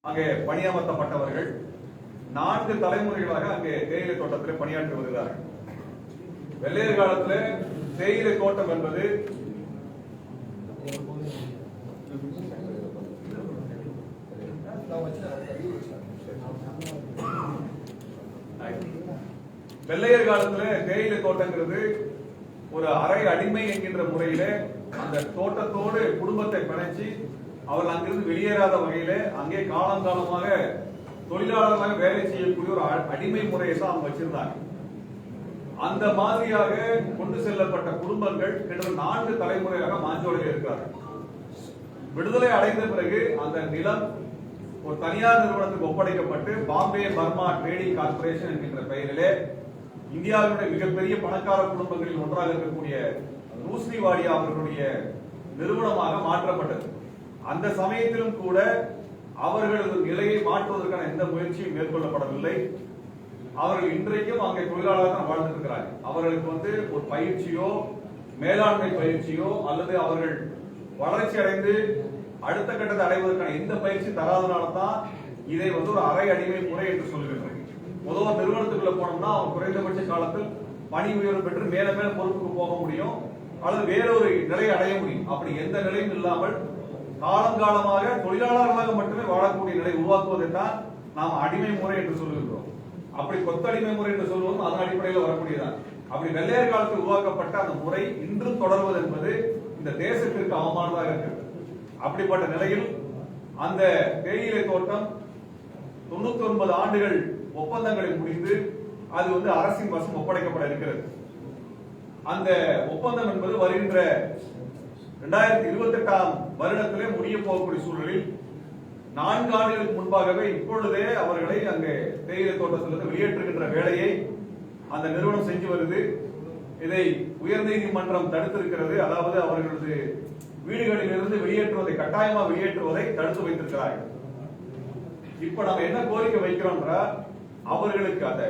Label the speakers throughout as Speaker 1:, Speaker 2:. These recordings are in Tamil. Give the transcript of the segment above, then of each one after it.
Speaker 1: அங்கே பணியமர்த்தப்பட்டவர்கள் 4 தலைமுறைகளாக அங்கே தேயிலை தோட்டத்தில் பணியாற்றி வருகிறார்கள். வெள்ளையர் காலத்தில் தேயிலை தோட்டம் என்பது வெள்ளையர் காலத்தில் தேயிலை தோட்டங்கிறது ஒரு அரை அடிமை என்கின்ற முறையில அந்த தோட்டத்தோடு குடும்பத்தை பிணைச்சு அவர்கள் அங்கிருந்து வெளியேறாத வகையில அங்கே காலங்காலமாக தொழிலாளர்களாக வேலை செய்யக்கூடிய ஒரு அடிமை முறையை தான் அவங்க வச்சிருந்தாங்க. அந்த மாதிரியாக கொண்டு செல்லப்பட்ட குடும்பங்கள் கிட்டத்தட்ட 4 தலைமுறையாக மாஞ்சோலையில் இருக்கிறார்கள். விடுதலை அடைந்த பிறகு அந்த நிலம் ஒரு தனியார் நிறுவனத்துக்கு ஒப்படைக்கப்பட்டு பாம்பே பர்மா ட்ரேடிங் கார்பரேஷன் என்கின்ற பெயரிலே இந்தியாவினுடைய மிகப்பெரிய பணக்கார குடும்பங்களில் ஒன்றாக இருக்கக்கூடிய ரூஸ்லி வாடியா அவர்களுடைய நிறுவனமாக மாற்றப்பட்டது. அந்த சமயத்திலும் கூட அவர்களது நிலையை மாற்றுவதற்கான எந்த முயற்சியும் மேற்கொள்ளப்படவில்லை. அவர்கள் இன்றைக்கும் அங்கே தொழிலாளர்கள் தான் வாழ்ந்துட்டு இருக்கிறார்கள். அவர்களுக்கு ஒரு பயிற்சியோ மேலாண்மை பயிற்சியோ அல்லது அவர்கள் வளர்ச்சி அடைந்து அடுத்த கட்டத்தை அடைவதற்கான எந்த பயிற்சி தராதனால தான் இதை ஒரு அரை அடிமை முறை என்று சொல்லுகின்றனர். பொதுவாக நிறுவனத்துக்குள்ள போனோம்னா அவங்க குறைந்தபட்ச காலத்தில் பணி உயர்வு பெற்று மேல மேல பொறுப்புக்கு போக முடியும் அல்லது வேறொரு நிலையை அடைய முடியும். அப்படி எந்த நிலையும் இல்லாமல் காலங்காலமாக தொழிலாளர்களாக மட்டுமே வாழக்கூடிய நிலை உருவாக்குவதை தான் நாம் அடிமை முறை என்று சொல்லுகின்றோம். அப்படி கொத்தடிமை முறை என்று சொல்லுவோம், அதன் அடிப்படையில் வரக்கூடியதான். அப்படி வெள்ளையர் காலத்தில் உருவாக்கப்பட்ட அந்த முறை இன்றும் தொடர்வது என்பது இந்த தேசத்திற்கு அவமானதாக இருக்கிறது. அப்படிப்பட்ட நிலையில் அந்த தேயிலை தோட்டம் 99 ஆண்டுகள் ஒப்பந்தங்களை முடிந்து அது அரசின் வசம் ஒப்படைக்கப்பட இருக்கிறது. அந்த ஒப்பந்தம் என்பது வருகின்ற 2028ஆம் வருடத்திலே முடிய போகக்கூடிய சூழலில் 4 ஆண்டுகளுக்கு முன்பாகவே இப்பொழுதே அவர்களை அங்கே தேயிலை தோட்டத்திலிருந்து வெளியேற்றுகின்ற வேலையை அந்த நிறுவனம் செஞ்சு வருது. இதை உயர்நீதிமன்றம் தடுத்திருக்கிறது. அதாவது அவர்களது வீடுகளில் இருந்து வெளியேற்றுவதை கட்டாயமா வெளியேற்றுவதை தடுத்து வைத்திருக்கிறார்கள். இப்ப நம்ம என்ன கோரிக்கை வைக்கிறோம்னா அவர்களுக்கு அந்த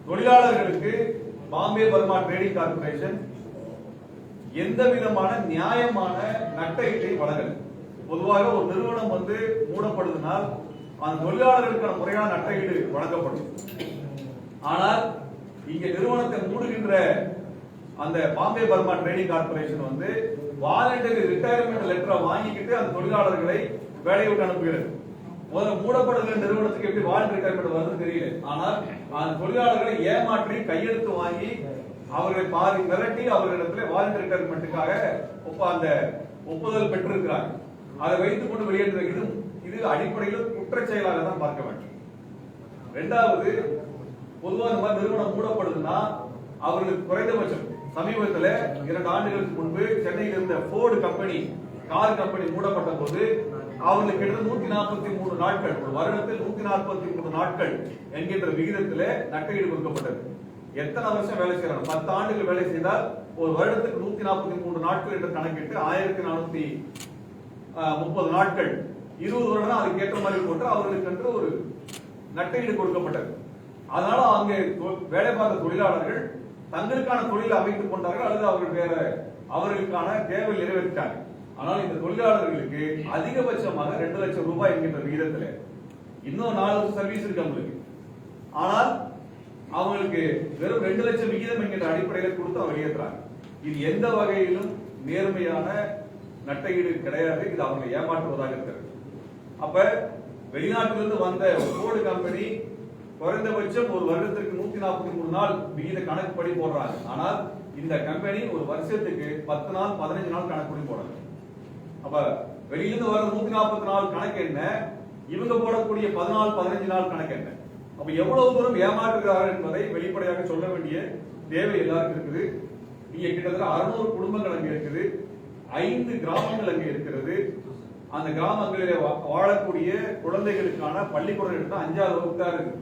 Speaker 1: தொழிலாளர்களுக்கு பாம்பே பர்மா ட்ரேடிங் கார்பரேஷன் எந்த விதமான நியாயமான நட்டஈட்டை வழங்கல. பொதுவாக ஒரு நிறுவனம் மூடப்படுவதனால் அந்த தொழிலாளர்களுக்கான முறையான நட்டஈடு வழங்கப்படும். ஆனால் இங்க நிறுவனத்தை மூடுகின்ற அந்த Bombay Burma trading corporation voluntary retirement லெட்டரை வாங்கிக்கிட்டு அந்த தொழிலாளர்களை வேலையை விட்டு அனுப்புகிறது. முதல்ல மூடப்படுகிற நிறுவனத்துக்கு எப்படி வாலண்டரி ரிட்டையர்மெண்ட் வருதுன்னு தெரியல. ஆனால் அந்த தொழிலாளர்களை ஏமாற்றி கையெழுத்து வாங்கி அவர்களை பாதி மிரட்டி அவர்களிடத்தில் வாலண்டரி ரிட்டையர்மெண்ட்டுக்காக அந்த ஒப்புதல் பெற்றிருக்கிறாங்க. அதை வைத்துக் கொண்டு வெளியேற்ற இது அடிப்படையில் குற்ற செயலாக தான் பார்க்க வேண்டும். இரண்டாவது, பொதுவாக இந்த மாதிரி நிறுவனம் மூடப்படுதுன்னா அவர்களுக்கு குறைந்தபட்சம் சமீபத்தில் 2 ஆண்டுகளுக்கு முன்பு சென்னையில் இருந்த போர்டு கம்பெனி கார் கம்பெனி மூடப்பட்ட போது அவர்களுக்கு கிட்டத்தட்ட 143 நாட்கள், ஒரு வருடத்தில் 143 நாட்கள் என்கின்ற விகிதத்தில் நட்டஈடு கொடுக்கப்பட்டது. எத்தனை வருஷம் வேலை செய்யறாங்க? 10 ஆண்டுகள் வேலை செய்தால் ஒரு வருடத்துக்கு 143 நாட்கள் என்று கணக்கிட்டு 1430 நாட்கள் 20 வருடம் அதுக்கு ஏற்ற மாதிரி போட்டு அவர்களுக்கு என்று ஒரு நட்டஈடு கொடுக்கப்பட்டது. அதனால அங்கே வேலை பார்த்த தொழிலாளர்கள் தங்களுக்கான தொழிலை அமைத்துக் கொண்டார்கள் அல்லது அவர்கள் வேற அவர்களுக்கான தேவை நிறைவேற்றாங்க. ஆனால் இந்த தொழிலாளர்களுக்கு அதிகபட்சமாக 2 லட்சம் ரூபாய் என்கின்ற விகிதத்தில் இன்னும் 4 வருஷம் சர்வீஸ் இருக்கு அவங்களுக்கு. ஆனால் அவங்களுக்கு வெறும் 2 லட்சம் விகிதம் என்கின்ற அடிப்படையில் கொடுத்து அவங்க வெளியேற்றாங்க. இது எந்த வகையிலும் நேர்மையான நட்டஈடு கிடையாது. இது அவங்களை ஏமாற்றுவதாக இருக்கிறது. அப்ப வெளிநாட்டிலிருந்து வந்த போர்டு கம்பெனி குறைந்தபட்சம் ஒரு வருடத்திற்கு 143 நாள் விகித கணக்குப்படி போடுறாங்க. ஆனால் இந்த கம்பெனி ஒரு வருஷத்துக்கு 10 நாள் 15 நாள் கணக்குப்படி போடுறாங்க. அப்ப வெளியிலிருந்து வர 144 கணக்கு என்ன, இவங்க போடக்கூடிய 14 15 நாள் கணக்கு என்ன? அப்ப எவ்வளவு தூரம் ஏமாற்றுகிறார்கள் என்பதை வெளிப்படையாக சொல்ல வேண்டிய தேவை எல்லாருக்கும் இருக்குது. இங்க கிட்டத்தட்ட 600 குடும்பங்கள் அங்கே இருக்குது, 5 கிராமங்கள் அங்கே இருக்கிறது. அந்த கிராமங்களிலே வாழக்கூடிய குழந்தைகளுக்கான பள்ளிக்கூடம் எடுத்தா 5ஆவது வகுப்பு தான் இருக்கு.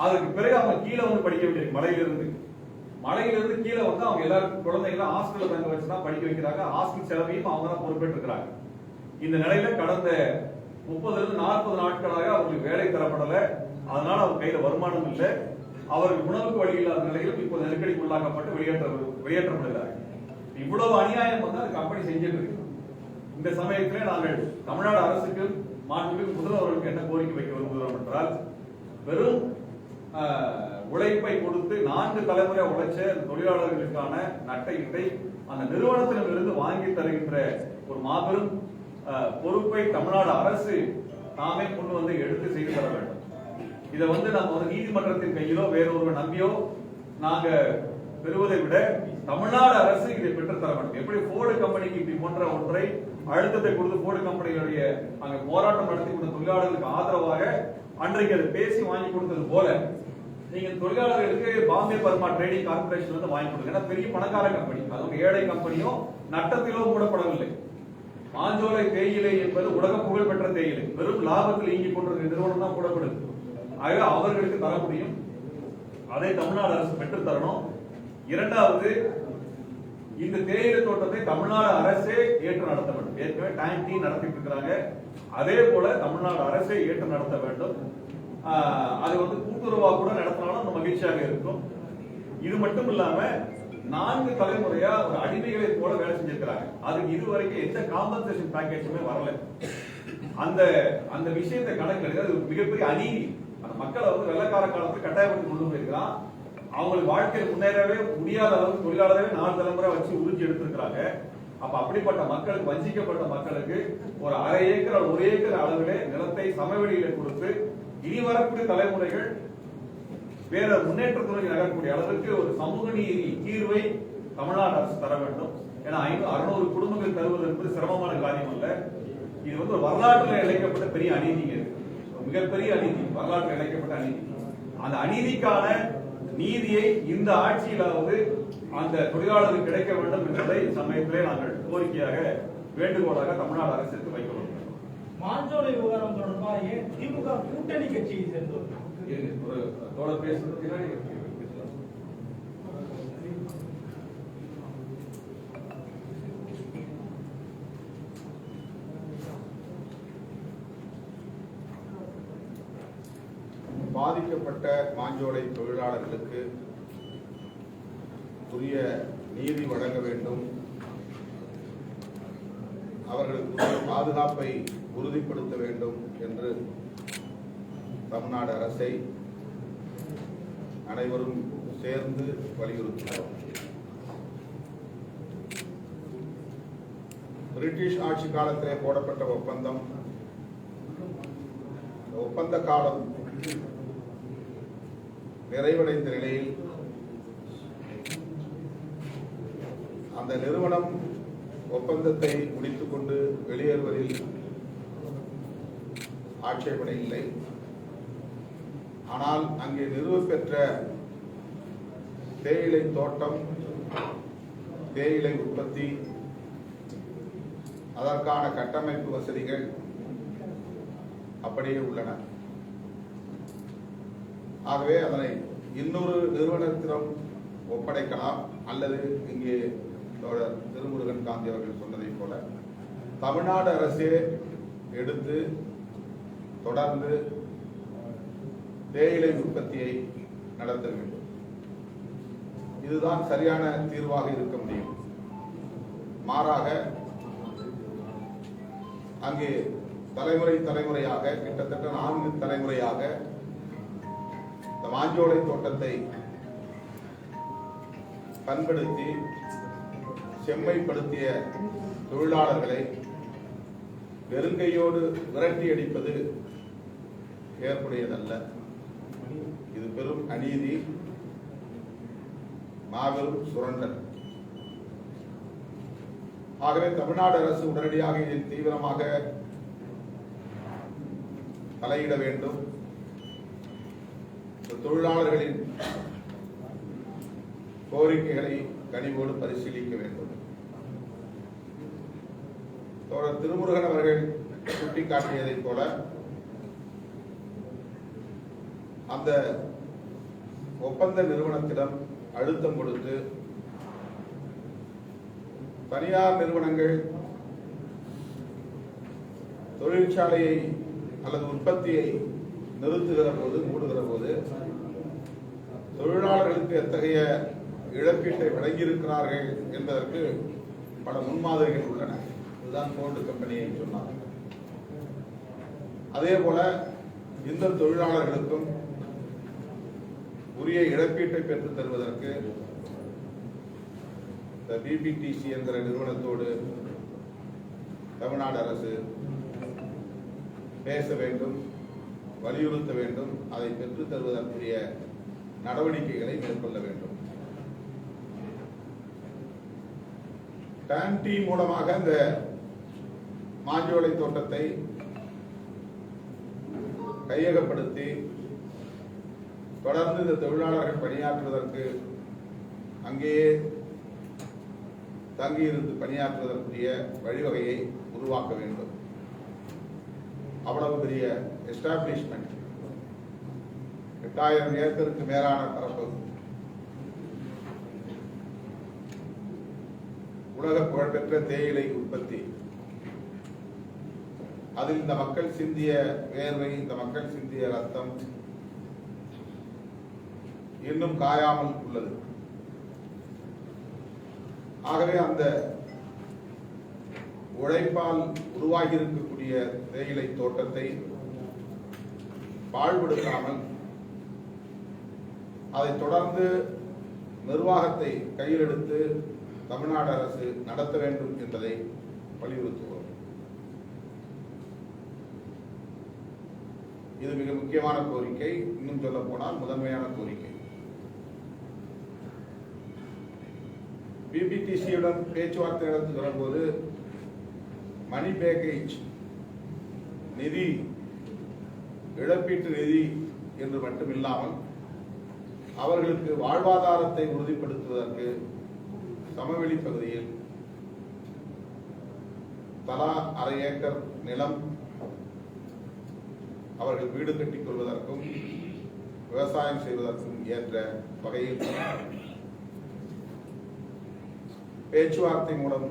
Speaker 1: அதுக்கு பிறகு அவங்க கீழே படிக்க வேண்டியிருக்கு. மலையிலிருந்து கீழே அவங்க எல்லாரும் குழந்தைகளை ஹாஸ்டல்ல தங்க வச்சுதான் படிக்க வைக்கிறாங்க. ஹாஸ்டல் செலவையும் அவங்க தான் பொறுப்பேற்று இருக்கிறாங்க. இந்த நிலையில கடந்த 30 40 நாட்களாக அவங்களுக்கு வேலை தரப்படல. அதனால அவங்க கையில வருமானம் இல்லை. அவர்கள் உணவுக்கு வழி இல்லாத நிலையிலும் இப்போது நெருக்கடிக்குள்ளாக்கப்பட்டு வெளியேற்றப்படுகிறார்கள். இவ்வளவு அநியாயம் அந்த கம்பெனி செஞ்சிட்டு இருக்கு. இந்த சமயத்திலே நாங்கள் தமிழ்நாடு அரசுக்கு மாண்புமிகு முதல்வர்களுக்கு என்ன கோரிக்கை வைக்க விரும்புகிறோம் என்றால், வெறும் உழைப்பை கொடுத்து 4 தலைமுறை உழைச்ச தொழிலாளர்களுக்கான நட்டை அந்த நிறுவனத்திடமிருந்து வாங்கி தருகின்ற ஒரு மாபெரும் பொறுப்பை தமிழ்நாடு அரசு நாமே கொண்டு வந்து எடுத்து செய்து தர வேண்டும். இதை நம்ம நீதிமன்றத்தின் கையிலோ வேறொருவர் நம்பியோ நாங்க பெறுவதை விட தமிழ்நாடு அரசு இதை பெற்று தர வேண்டும். எப்படி போர்டு கம்பெனிக்கு இப்படி போன்ற ஒன்றை அழுத்தத்தை கொடுத்து போர்டு கம்பெனிகளுடைய அங்க போராட்டம் நடத்தி கொண்ட தொழிலாளர்களுக்கு ஆதரவாக அன்றைக்கு அதை பேசி வாங்கி கொடுத்தது போல நீங்க தொழிலாளர்களுக்கு பாம்பே பர்மா ட்ரேடிங் கார்பரேஷன் வந்து வாங்கி கொடுங்க. ஏன்னா பெரிய பணக்கார கம்பெனி, அது ஏழை கம்பெனியோ நட்டத்திலோ மூடப்படவில்லை. மாஞ்சோலை தேயிலை என்பது உலக புகழ் பெற்ற தேயிலை, வெறும் லாபத்தில் இயங்கிக் கொண்டிருக்கிற நிறுவனம் தான் மூடப்படுது. ஆகவே அவர்களுக்கு தர முடியும், அதை தமிழ்நாடு அரசு பெற்று தரணும். இரண்டாவது, இந்த தேயிலை தோட்டத்தை தமிழ்நாடு அரசே ஏற்று நடத்த வேண்டும். ஏற்கனவே டைம் டீ நடத்திட்டு இருக்கிறாங்க, அதே போல தமிழ்நாடு அரசே ஏற்று நடத்த வேண்டும். அது கூட்டுறவா கூட நடத்தினாலும் மகிழ்ச்சியாக இருக்கும். இது மட்டும் இல்லாம 4 தலைமுறையா ஒரு அடிமைகளை போல வேலை செஞ்சிருக்கிறாங்க. அதுக்கு இதுவரைக்கும் எந்த காம்பன்சேஷன் பேக்கேஜுமே வரல. அந்த விஷயத்தை கணக்கில் அது மிகப்பெரிய அநீதி. அந்த மக்களை வெள்ளக்கார காலத்தில் கட்டாயப்படுத்தி கொண்டு போயிருக்கிறான். அவங்களுக்கு வாழ்க்கையில் முன்னேறவே முடியாத அளவுக்கு தொழிலாளரவே 4 தலைமுறை வச்சு உறிஞ்சி எடுத்திருக்கிறாங்க. அப்ப அப்படிப்பட்ட மக்களுக்கு, வஞ்சிக்கப்பட்ட மக்களுக்கு ஒரு அரை ஏக்கர் 1 ஏக்கர் அளவிலே நிலத்தை சமவெளியில கொடுத்து இனி வரக்கூடிய தலைமுறைகள் வேற முன்னேற்றத்துறை நகரக்கூடிய அளவுக்கு ஒரு சமூக நீதி தீர்வை தமிழ்நாடு அரசு தர வேண்டும். ஏன்னா 500-600 குடும்பங்கள் தருவது என்பது சிரமமான காரியம் அல்ல. இது ஒரு வரலாற்றில் இழைக்கப்பட்ட பெரிய அநீதிங்க, மிகப்பெரிய அநீதி, வரலாற்றில் இழைக்கப்பட்ட அநீதி. அந்த அநீதிக்கான நீதியை இந்த ஆட்சியிலாவது அந்த தொழிலாளருக்கு கிடைக்க வேண்டும் என்பதை சமயத்திலே நாங்கள் கோரிக்கையாக, வேண்டுகோளாக தமிழ்நாடு அரசுக்கு வைக்கிறோம்.
Speaker 2: மாஞ்சோலை விவகாரம் தொடர்பாக திமுக கூட்டணி கட்சியை சேர்ந்தோம்
Speaker 1: ஒரு தோழர் பேசுறது
Speaker 3: பாதிக்கப்பட்ட மாஞ்சோலை தொழிலாளர்களுக்கு உரிய நீதி வழங்க வேண்டும், அவர்களுக்கு பாதுகாப்பை உறுதிப்படுத்த வேண்டும் என்று தமிழ்நாடு அரசை அனைவரும் சேர்ந்து வலியுறுத்தினோம். பிரிட்டிஷ் ஆட்சி காலத்திலே போடப்பட்ட ஒப்பந்தம், ஒப்பந்த காலம் நிறைவடைந்த நிலையில் அந்த நிறுவனம் ஒப்பந்தத்தை முடித்துக் கொண்டு வெளியேறுவதில் ஆட்சேபனை இல்லை. ஆனால் அங்கே நிறுவப்பெற்ற தேயிலை தோட்டம், தேயிலை உற்பத்தி, அதற்கான கட்டமைப்பு வசதிகள் அப்படியே உள்ளன. ஆகவே அதனை இன்னொரு நிறுவனத்திடம் ஒப்படைக்கலாம், அல்லது இங்கே தோழர் திருமுருகன் காந்தி அவர்கள் சொன்னதை போல தமிழ்நாடு அரசே எடுத்து தொடர்ந்து தேயிலை உற்பத்தியை நடத்த வேண்டும். இதுதான் சரியான தீர்வாக இருக்க முடியும். மாறாக அங்கே தலைமுறையாக, கிட்டத்தட்ட 4 தலைமுறையாக இந்த மாஞ்சோலை தோட்டத்தை பண்படுத்தி செம்மைப்படுத்திய தொழிலாளர்களை வெறுங்கையோடு விரட்டி அடிப்பது ஏற்புடையதல்ல. இது பெரும் அநீதி, மாபெரும் சுரண்டல். ஆகவே தமிழ்நாடு அரசு உடனடியாக இதில் தீவிரமாக தலையிட வேண்டும். தொழிலாளர்களின் கோரிக்கைகளை கனிவோடு பரிசீலிக்க வேண்டும். தோழர் திருமுருகன் அவர்கள் சுட்டிக்காட்டியதைப் போல அந்த ஒப்பந்த நிறுவனத்திடம் அழுத்தம் கொடுத்து தனியார் நிறுவனங்கள் தொழிற்சாலையை அல்லது உற்பத்தியை நிறுத்துகிற போது, மூடுகிற போது தொழிலாளர்களுக்கு எத்தகைய இழப்பீட்டை வழங்கியிருக்கிறார்கள் என்பதற்கு பல முன்மாதிரிகள் உள்ளன. இதுதான் போர்டு கம்பெனியை சொன்னார். அதே போல இந்த தொழிலாளர்களுக்கும் உரிய இழப்பீட்டை பெற்றுத் தருவதற்கு இந்த பிபிடிசி என்கிற நிறுவனத்தோடு தமிழ்நாடு அரசு பேச வேண்டும், வலியுறுத்த வேண்டும், அதை பெற்றுத் தருவதற்குரிய நடவடிக்கைகளை மேற்கொள்ள வேண்டும். டான்டி மூலமாக இந்த மாஞ்சோலை தோட்டத்தை கையகப்படுத்தி தொடர்ந்து இந்த தொழிலாளர்கள் பணியாற்றுவதற்கு அங்கேயே தங்கியிருந்து பணியாற்றுவதற்குரிய வழிவகையை உருவாக்க வேண்டும். அவ்வளவு பெரிய எஸ்டாப்ளிஷ்மெண்ட், 8000 ஏக்கருக்கு மேலான பரப்பு, உலக புகழ்பெற்ற தேயிலை உற்பத்தி, அதில் இந்த மக்கள் சிந்திய வேர்வை, இந்த மக்கள் சிந்திய ரத்தம் இன்னும் காயாமல் உள்ளது. ஆகவே அந்த உழைப்பால் உருவாகி இருக்கக்கூடிய தேயிலை தோட்டத்தை பாழ்படுத்தாமல் அதை தொடர்ந்து நிர்வாகத்தை கையில் எடுத்து தமிழ்நாடு அரசு நடத்த வேண்டும் என்பதை வலியுறுத்துவோம். இது மிக முக்கியமான கோரிக்கை, இன்னும் சொல்ல போனால் முதன்மையான கோரிக்கை. பிபிடிசியுடன் பேச்சுவார்த்தை நடத்தி வரும்போது மணி பேக்கேஜ் நிதி, இழப்பீட்டு நிதி என்று மட்டுமில்லாமல் அவர்களுக்கு வாழ்வாதாரத்தை உறுதிப்படுத்துவதற்கு சமவெளி பகுதியில் தலா 1/2 ஏக்கர் நிலம் அவர்கள் வீடு கட்டிக் கொள்வதற்கும் விவசாயம் செய்வதற்கும் ஏற்ற வகையில் பேச்சுவார்த்தை மூலம்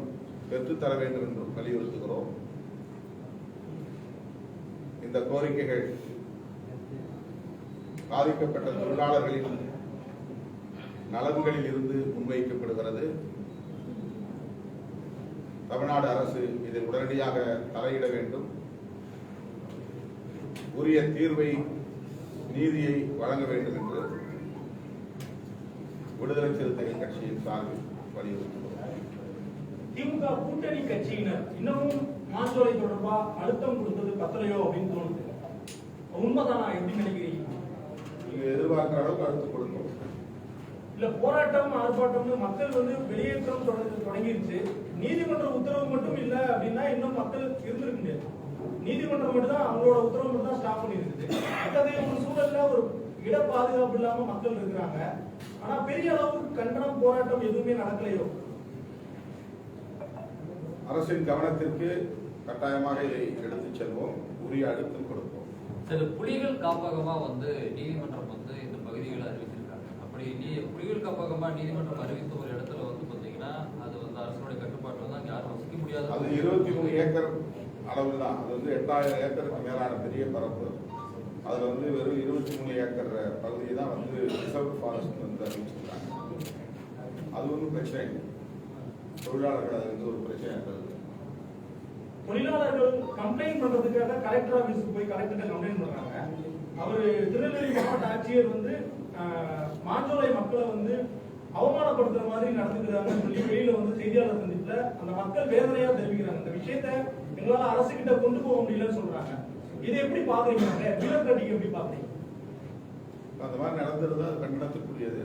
Speaker 3: பெற்றுத்தர வேண்டும் என்று வலியுறுத்துகிறோம். இந்த கோரிக்கைகள் பாதிக்கப்பட்ட தொழிலாளர்களின் நலன்களில் இருந்து முன்வைக்கப்படுகிறது. தமிழ்நாடு அரசு இதை உடனடியாக தலையிட வேண்டும், உரிய தீர்வை, நீதியை வழங்க வேண்டும் என்று விடுதலை சிறுத்தைகள் கட்சியின் சார்பில் வலியுறுத்துகிறோம்.
Speaker 2: திமுக கூட்டணி கட்சியினர் இன்னமும் மாஞ்சோலை தொடர்பா அழுத்தம் கொடுத்தது பத்தலையோ அப்படின்னு தோணுது. உண்மைதானா? எப்படி நினைக்கிறீங்க?
Speaker 3: நீங்க எதிர்பார்க்கிற அளவுக்கு அழுத்தம் கொடுக்கணும்.
Speaker 2: இல்ல போராட்டம், ஆர்ப்பாட்டம்னு மக்கள் வெளியேற்றம் தொடங்கிருச்சு. நீதிமன்ற உத்தரவு மட்டும் இல்ல அப்படின்னா இன்னும் மக்கள் இருந்திருக்க முடியாது. நீதிமன்றம் மட்டும் தான் அவங்களோட உத்தரவு மட்டும் தான் ஸ்டாப் பண்ணிருக்குது. அத்தகைய ஒரு சூழல்ல ஒரு இட பாதுகாப்பு இல்லாம மக்கள் இருக்கிறாங்க. ஆனா பெரிய அளவுக்கு கண்டனம், போராட்டம் எதுவுமே நடக்கலையோ?
Speaker 3: அரசின் கவனத்திற்கு கட்டாயமாக இதை எடுத்துச் செல்வோம், உரிய அழுத்தம் கொடுப்போம்.
Speaker 4: சரி, புலிகள் காப்பகமா நீதிமன்றம் இந்த பகுதிகளை அறிவிச்சிருக்காங்க. அப்படி புலிகள் காப்பகமா நீதிமன்றம் அறிவித்த ஒரு இடத்துல பாத்தீங்கன்னா அது அரசுடைய கட்டுப்பாட்டுல தான் யாரும் வசிக்க முடியாது.
Speaker 3: அது 23 ஏக்கர் அளவில் தான். அது 8000 ஏக்கருக்கு மேலான பெரிய பரப்பு. அதுல வெறும் 23 ஏக்கர் பகுதியை தான் ரிசர்வ் ஃபாரஸ்ட் அறிவிச்சிருக்காங்க. அது ஒன்றும் பிரச்சனை இல்லை. தொழிலாளர்கள் அது ஒரு பிரச்சனை இருந்தது.
Speaker 2: தொழிலாளர்கள் கம்ப்ளைண்ட் பண்றதுக்காக கலெக்டர் ஆபீஸ்க்கு போய் கலெக்டர் கம்ப்ளைண்ட் பண்றாங்க. அவரு திருநெல்வேலி மாவட்ட ஆட்சியர் மாஞ்சோலை மக்களை அவமானப்படுத்துற மாதிரி நடந்துக்கிறாங்கன்னு சொல்லி வெளியில செய்தியாளர் சந்திப்புல அந்த மக்கள் வேதனையா தெரிவிக்கிறாங்க. இந்த விஷயத்த எங்களால அரசு கிட்ட கொண்டு போக முடியலன்னு சொல்றாங்க. இதை எப்படி பாக்குறீங்க? பியூரோக்ராட்டிக் எப்படி பாக்குறீங்க?
Speaker 3: அந்த மாதிரி நடந்துருந்தா அது கண்டனத்துக்குரியது.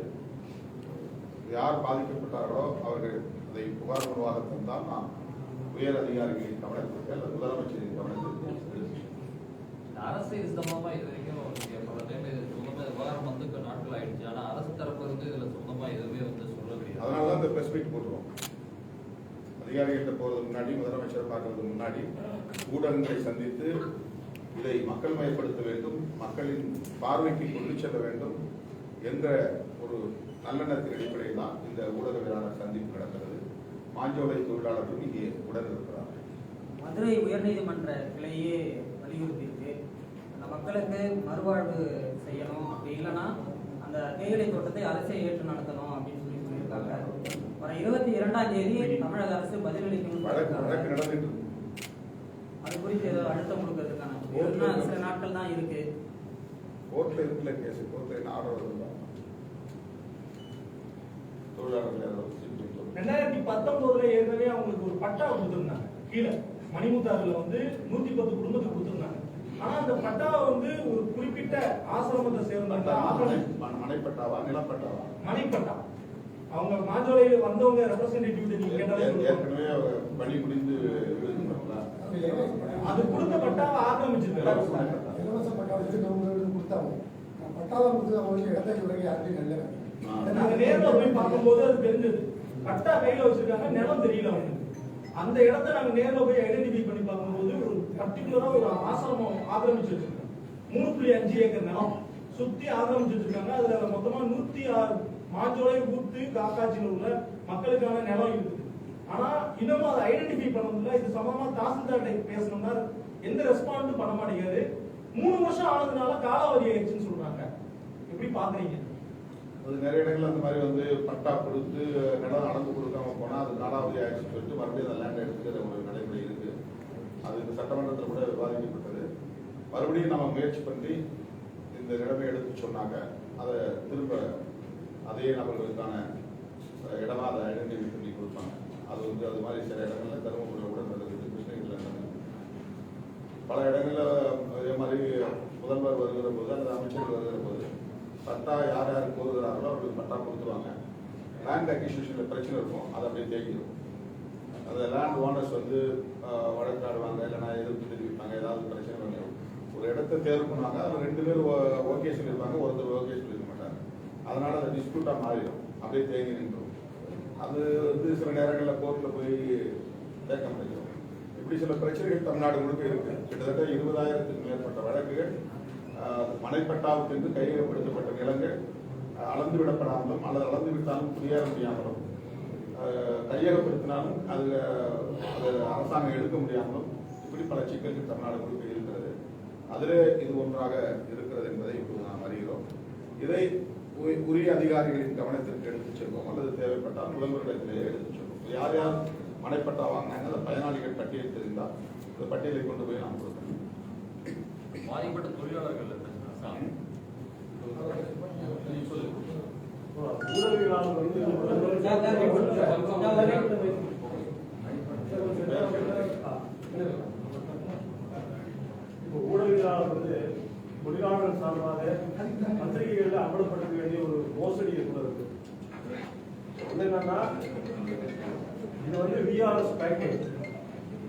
Speaker 3: யார் பாதிக்கப்பட்டார்களோ அவர்கள் அதை புகார் நிர்வாகத்தில் தான் நாம் உயர் அதிகாரிகளின் கவனத்திற்கு அல்லது முதலமைச்சரின் கவனத்திற்கு
Speaker 4: அரசு இது சம்பந்தமா இது வரைக்கும் பல டைம் சொந்தமா விவகாரம் நாட்கள் ஆயிடுச்சு. ஆனா அரசு தரப்புல இதுல சொந்தமா எதுவுமே சொல்ல முடியாது.
Speaker 3: அதனாலதான் இந்த பிரஸ் மீட் போடுறோம். அதிகாரிகிட்ட போறதுக்கு முன்னாடி, முதலமைச்சர் பார்க்கறதுக்கு முன்னாடி ஊடகங்களை சந்தித்து இதை மக்கள் மயப்படுத்த வேண்டும், மக்களின் பார்வைக்கு கொண்டு செல்ல வேண்டும் என்ற ஒரு நல்லெண்ணத்தின் அடிப்படையில் தான் இந்த ஊடகவியலாளர் சந்திப்பு நடக்கிறது. மாஞ்சோலை தொழிலாளர்கள் இங்கே உடன் இருக்கிறார்கள்.
Speaker 5: மதுரை உயர்நீதிமன்ற கிளையே வலியுறுத்தியிருக்கு, அந்த மக்களுக்கு மறுவாழ்வு செய்யணும், அப்படி இல்லைன்னா அந்த தேயிலை தோட்டத்தை அரசே ஏற்று நடத்தணும் அப்படின்னு சொல்லியிருக்காங்க. வர 22ஆம் தேதி தமிழக அரசு பதிலளிக்கணும்.
Speaker 3: வழக்கு நடந்துட்டு
Speaker 5: அது குறித்து ஏதோ அழுத்தம் கொடுக்கறதுக்கான இன்னும் சில நாட்கள் தான் இருக்கு.
Speaker 3: கோர்ட்ல இருக்குல்ல கேஸ், கோர்ட்ல என்ன ஆர்டர் வருதுங்களா? தொழிலாளர்கள் யாராவது
Speaker 2: 2019 ஏற்கனவே அவங்களுக்கு ஒரு பட்டா கொடுத்திருந்தாங்க. கீழே மணிமுத்தாறுல வந்து 110 குடும்பத்துக்கு கொடுத்திருந்தாங்க. ஆனா அந்த பட்டாவை வந்து ஒரு குறிப்பிட்ட ஆசிரமத்தை சேர்ந்தவங்க
Speaker 3: மனைப்பட்டாவா நிலப்பட்டாவா?
Speaker 2: மணிப்பட்டா. அவங்க மாஜோலையில் வந்தவங்க ரெப்ரசன்டேட்டிவ் நீங்க கேட்டாலும்
Speaker 3: ஏற்கனவே பணி முடிந்து
Speaker 2: அது கொடுத்த பட்டாவை ஆக்கிரமிச்சிருக்காங்க.
Speaker 6: இலவச பட்டா வச்சுருக்கவங்களுக்கு கொடுத்தாங்க. பட்டாவை கொடுத்து அவங்களுக்கு இடத்தை இவங்க யாருக்கும் நல்ல
Speaker 2: நாங்க நேரில் போய் பார்க்கும்போது அது தெரிஞ்சது. பட்டா கையில வச்சிருக்காங்க, நிலம் தெரியல அவங்க. அந்த இடத்த நாங்க நேரில் போய் ஐடென்டிஃபை பண்ணி பார்க்கும்போது ஒரு பர்டிகுலரா ஒரு ஆசிரமம் ஆக்கிரமிச்சு வச்சிருக்காங்க. 3.5 ஏக்கர் நிலம் சுத்தி ஆக்கிரமிச்சு வச்சிருக்காங்க. அதுல மொத்தமா 106 மாஞ்சோலை ஊத்து காக்காட்சியில் உள்ள மக்களுக்கான நிலம் இருக்குது. ஆனா இன்னமும் அதை ஐடென்டிஃபை பண்ணதில்லை. இது சம்பந்தமா தாசில்தார்கிட்ட பேசணும்னா எந்த ரெஸ்பாண்டும் பண்ண மாட்டேங்கிறாரு. 3 வருஷம் ஆனதுனால காலாவதி ஆயிடுச்சுன்னு சொல்றாங்க. எப்படி பாக்குறீங்க?
Speaker 3: அது நிறைய இடங்கள்ல அந்த மாதிரி வந்து பட்டா கொடுத்து நிலம் அளந்து கொடுக்காம போனா அது காலாவதி ஆயிடுச்சுன்னு சொல்லிட்டு மறுபடியும் அந்த லேண்ட் எடுத்துக்கிற ஒரு நடைமுறை இருக்கு. அது இந்த சட்டமன்றத்தில் கூட விவாதிக்கப்பட்டது. மறுபடியும் நம்ம முயற்சி பண்ணி இந்த நிலைமை எடுத்து சொன்னாங்க அதை திரும்ப அதே நபர்களுக்கான இடமா அதை ஐடென்டிஃபை பண்ணி கொடுப்பாங்க. அது வந்து அது மாதிரி சில இடங்கள்ல தருமபுரியில் கூட நடக்குது, கிருஷ்ணகிரியில் நடக்குது. பல இடங்கள்ல அதே மாதிரி முதல்வர் வருகிற போது அல்லது அமைச்சர்கள் வருகிற போது பட்டா யார் யார் கோருகிறார்களோ அவர்களுக்கு பட்டா கொடுத்துருவாங்க. லேண்ட் அக்விசிஷன்ல பிரச்சனை இருக்கும், அதை அப்படியே தேக்கிடும். அந்த லேண்ட் ஓனர்ஸ் வந்து வழக்காடுவாங்க, இல்லைன்னா எதிர்ப்பு தெரிவிப்பாங்க, ஏதாவது பிரச்சனை வரும். ஒரு இடத்தை தேர்வு பண்ணுவாங்க, அதில் 2 பேர் ஓகே சொல்லியிருப்பாங்க, ஒருத்தர் ஓகே சொல்லியிருக்க மாட்டாங்க. அதனால அது டிஸ்பியூட்டாக மாறிடும், அப்படியே தேங்கி நின்றுடும். அது வந்து சில நேரங்களில் கோர்ட்டில் போய் தேக்க முடியும். இப்படி சில பிரச்சனைகள் தமிழ்நாடு முழுக்க இருக்கு. கிட்டத்தட்ட 20,000க்கும் மேற்பட்ட வழக்குகள் மனைப்பட்டாவுக்கு என்று கையகப்படுத்தப்பட்ட நிலங்கள் அளந்து விடப்படாமலும் அல்லது அளந்து விட்டாலும் குடியேற முடியாமலும் கையகப்படுத்தினாலும் அது அரசாங்கம் எடுக்க முடியாமலும் இப்படி பல சிக்கல்கள் தமிழ்நாடு முழுக்க இருக்கிறது. அதிலே இது ஒன்றாக இருக்கிறது என்பதை இப்போது நாம் அறிகிறோம். இதை உரிய அதிகாரிகளின் கவனத்திற்கு எடுத்துச் செல்வோம் அல்லது தேவைப்பட்டால் முதல்வர்களிடத்திலேயே எடுத்துச் செல்வோம். யார் யார் மனைப்பட்டா வாங்கினாங்க அந்த பயனாளிகள் பட்டியல் தெரிந்தால் இந்த பட்டியலை கொண்டு போய் நாம் கொடுக்கணும்.
Speaker 4: பாதிக்கப்பட்ட தொழிலாளர்கள்
Speaker 2: இப்போ ஊடகவியலாளர் வந்து தொழிலாளர்கள் சார்பாக பத்திரிகைகளில் அமலப்படுத்த வேண்டிய ஒரு மோசடி கூட இருக்கு. என்னன்னா இது வந்து விஆர்எஸ் பேக்கேஜ்.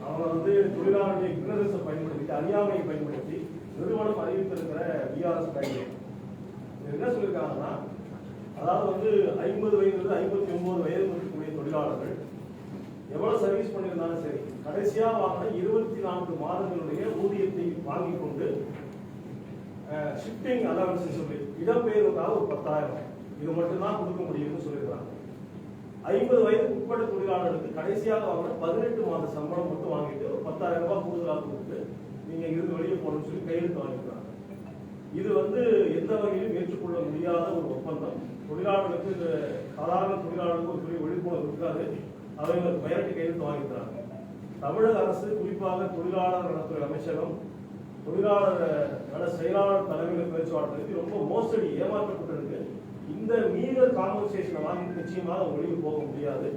Speaker 2: அவங்க வந்து தொழிலாளர்களுடைய இக்னரன்ஸை பயன்படுத்தி அறியாமையை பயன்படுத்தி நிறுவனம் அறிவித்திருக்கிற விஆர்எஸ் பேக்கேஜ் என்ன சொல்லியிருக்காங்கன்னா, அதாவது வந்து 50 வயதிலிருந்து 59 வயது இருக்கக்கூடிய தொழிலாளர்கள் எவ்வளவு சர்வீஸ் பண்ணியிருந்தாலும் சரி, கடைசியா வாங்கின 24 மாதங்களுடைய ஊதியத்தை வாங்கி கொண்டு ஷிஃப்டிங் அலவன்ஸ் சொல்லி இடம்பெயர்வுக்காக ஒரு 10,000 இது மட்டும்தான் கொடுக்க முடியும்னு சொல்லியிருக்காங்க. 50 வயதுக்கு உட்பட்ட தொழிலாளர்களுக்கு கடைசியாக வாங்கின 18 மாத சம்பளம் மட்டும் வாங்கிட்டு ஒரு 10,000 ரூபாய் கூடுதலாக கொடுத்து நீங்க இருந்து வெளியே போகணும்னு சொல்லி கையெழுத்து வாங்கிக்கிறாங்க. இது வந்து எந்த வகையிலும் ஏற்றுக்கொள்ள முடியாத ஒரு ஒப்பந்தம். தொழிலாளர்களுக்கு இந்த சாதாரண தொழிலாளர்களுக்கு ஒரு பெரிய விழிப்புணர்வு இருக்காது. அவங்க மிரட்டி கையெழுத்து வாங்கிக்கிறாங்க. தமிழக அரசு குறிப்பாக தொழிலாளர் நலத்துறை அமைச்சகம் தொழிலாளர் நல செயலாளர் தலைமையில் பேச்சுவார்த்தைக்கு ரொம்ப மோசடி ஏமாற்றப்பட்டிருக்கு. இந்த மீறல் காம்பன்சேஷனை வாங்கி நிச்சயமாக வெளியே போக முடியாது.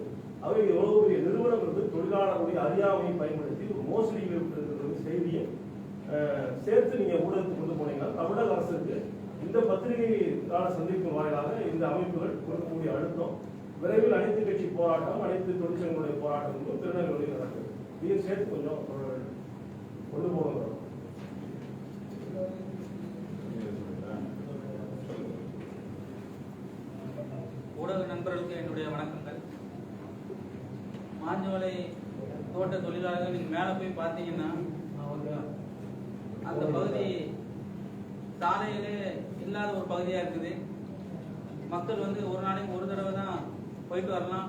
Speaker 2: அவை எவ்வளவு பெரிய நிறுவனம் இருந்து தொழிலாளர்களுடைய அறியாமையை பயன்படுத்தி ஒரு மோசடியில் இருக்கிற செய்தியை சேர்த்து நீங்க ஊடகத்துக்கு கொண்டு போனீங்கன்னா தமிழக அரசுக்கு இந்த பத்திரிகைக்கான சந்திப்பு வாயிலாக இந்த அமைப்புகள் கொடுக்கக்கூடிய அழுத்தம் விரைவில் அனைத்து கட்சி போராட்டம், அனைத்து தொழிற்சங்கங்களுடைய போராட்டம் திருநெல்வேலியில் நடக்குது. இதையும் சேர்த்து கொஞ்சம் கொண்டு போகணும்.
Speaker 5: ஊடக நண்பர்களுக்கு என்னுடைய வணக்கங்கள். மாஞ்சோலை தோட்ட தொழிலாளர்கள் நீங்க மேலே போய் பார்த்தீங்கன்னா அந்த பகுதி சாலையிலே இல்லாத ஒரு பகுதியாக இருக்குது. மக்கள் வந்து ஒரு நாளைக்கு ஒரு தடவை தான் போயிட்டு வரலாம்.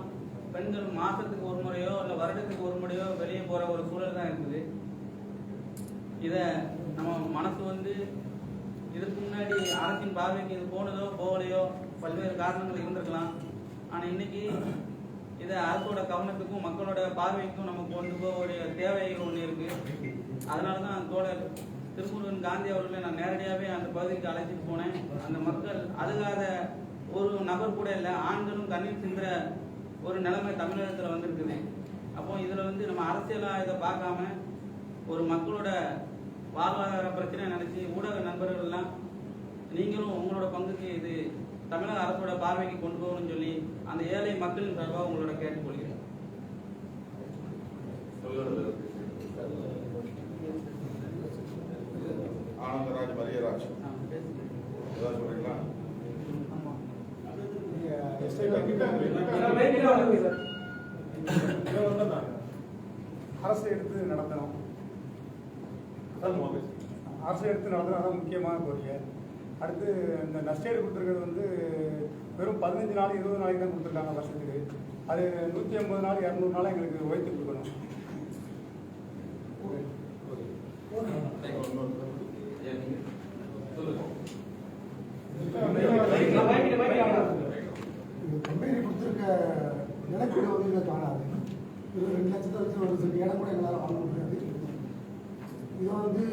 Speaker 5: பெண்கள் மாசத்துக்கு ஒரு முறையோ இல்லை வருடத்துக்கு ஒரு முறையோ வெளியே போகிற ஒரு சூழல் தான் இருக்குது. இதை நம்ம மனசு வந்து இதுக்கு முன்னாடி அரசின் பார்வைக்கு இது போனதோ போகலையோ பல்வேறு காரணங்கள் இருந்திருக்கலாம். ஆனால் இன்னைக்கு இதை அரசோட கவனத்துக்கும் மக்களோட பார்வைக்கும் நமக்கு கொண்டு போக ஒரு தேவைகள் ஒன்று இருக்கு. அதனால தான் தோழர்
Speaker 7: திருமுருகன் காந்தி அவர்களை நான் நேரடியாகவே அந்த பகுதிக்கு அழைச்சிட்டு போனேன். அந்த மக்கள் அழுகாத ஒரு நபர் கூட இல்லை. ஆண்களும் கண்ணீர் சிந்துற ஒரு நிலைமை தமிழகத்தில் வந்திருக்குது. அப்போ இதில் வந்து நம்ம அரசியலாக இதை பார்க்காம ஒரு மக்களோட வாழ்வாதார பிரச்சனை நினைச்சு ஊடக நண்பர்கள்லாம் நீங்களும் உங்களோட பங்குக்கு இது தமிழக அரசோட பார்வைக்கு கொண்டு போகணும்னு சொல்லி அந்த ஏழை மக்களின் சார்பாக உங்களோட கேட்டுக்கொள்கிறேன்.
Speaker 3: ஆனந்தராஜ் மரியராஜ் ஏதாவது சொல்றீங்களா?
Speaker 8: அரசு எடுத்து நடத்தணும். அரசு எடுத்து நடத்தணும், அதான் முக்கியமான கோரிக்கை. அடுத்து இந்த நஷ்டேடு கொடுத்துருக்கிறது வந்து வெறும் 15 நாள் 20 நாளைக்கு தான் கொடுத்துருக்காங்க வருஷத்துக்கு. அது 150 நாள் 200 நாள் எங்களுக்கு உயர்த்தி கொடுக்கணும்.
Speaker 6: கம்பெனி கொடுத்துருக்க நிலப்பீடு வந்து இதை காணாது. இது 2 லட்சத்தை வச்சு ஒரு சில இடம் கூட எங்களால் வாங்க முடியாது. இதை வந்து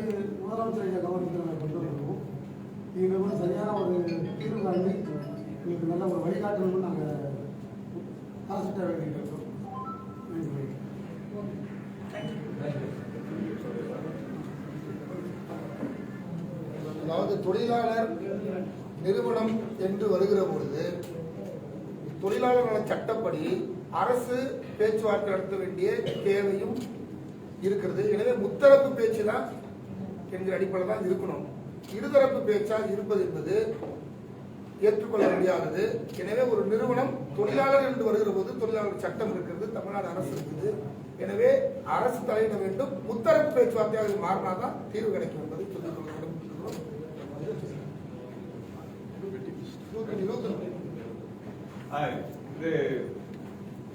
Speaker 6: முதலமைச்சர் கவனத்தில் கொண்டு வரணும். இது வந்து சரியான ஒரு தீர்வு காண்பி எங்களுக்கு நல்ல ஒரு வழிகாட்டணும்னு நாங்கள் அரசிட்ட வேண்டியிருக்கோம்.
Speaker 9: அதாவது தொழிலாளர் நிறுவனம் என்று வருகிற பொழுது தொழிலாளர் நல சட்டப்படி அரசு பேச்சுவார்த்தை நடத்த வேண்டிய தேவையும் இருக்கிறது. எனவே முத்தரப்பு பேச்சு தான் என்கிற அடிப்படையில் தான் இருக்கணும். இருதரப்பு பேச்சாக இருப்பது என்பது ஏற்றுக்கொள்ள முடியாதது. எனவே ஒரு நிறுவனம் தொழிலாளர் என்று வருகிற போது தொழிலாளர் சட்டம் இருக்கிறது, தமிழ்நாடு அரசு இருக்குது. எனவே அரசு தலையிட வேண்டும். முத்தரப்பு பேச்சுவார்த்தையாக மாறினாதான் தீர்வு கிடைக்கும் என்பதை சொல்லிக் கொள்ள வேண்டும்.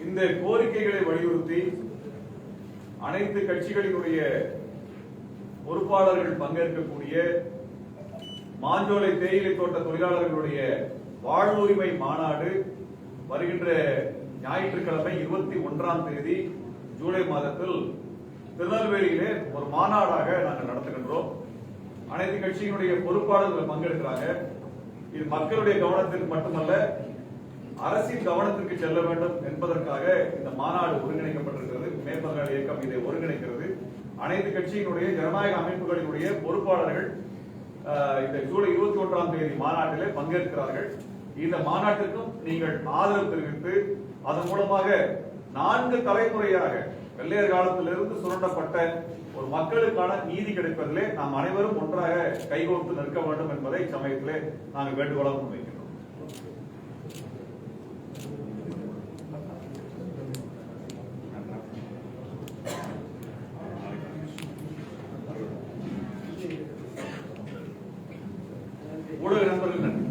Speaker 1: இந்த கோரிக்கைகளை வலியுறுத்தி அனைத்து கட்சிகளினுடைய பொறுப்பாளர்கள் பங்கேற்கக்கூடிய மாஞ்சோலை தேயிலை தோட்ட தொழிலாளர்களுடைய வாழ்வுரிமை மாநாடு வருகின்ற ஞாயிற்றுக்கிழமை 21ஆம் தேதி ஜூலை மாதத்தில் திருநெல்வேலியிலே ஒரு மாநாடாக நாங்கள் நடத்துகின்றோம். அனைத்து கட்சியினுடைய பொறுப்பாளர்கள் பங்கெடுக்கிறாங்க. இது மக்களுடைய கவனத்திற்கு மட்டுமல்ல, அரசின் கவனத்திற்கு செல்ல வேண்டும் என்பதற்காக இந்த மாநாடு ஒருங்கிணைக்கப்பட்டிருக்கிறது. மேற்பங்காளி இயக்கம் இதை ஒருங்கிணைக்கிறது. அனைத்து கட்சியினுடைய ஜனநாயக அமைப்புகளினுடைய பொறுப்பாளர்கள் இந்த ஜூலை 21ஆம் தேதி மாநாட்டிலே பங்கேற்கிறார்கள். இந்த மாநாட்டிற்கும் நீங்கள் ஆதரவு தெரிவித்து அதன் மூலமாக 4 தலைமுறையாக வெள்ளையர் காலத்திலிருந்து சுரண்டப்பட்ட ஒரு மக்களுக்கான நீதி கிடைப்பதிலே நாம் அனைவரும் ஒன்றாக கைகோர்த்து நிற்க வேண்டும் என்பதை சமயத்திலே நாங்கள் வேண்டுகோளாக முன்வைக்கிறோம். ஊடக நண்பர்கள் நன்றி.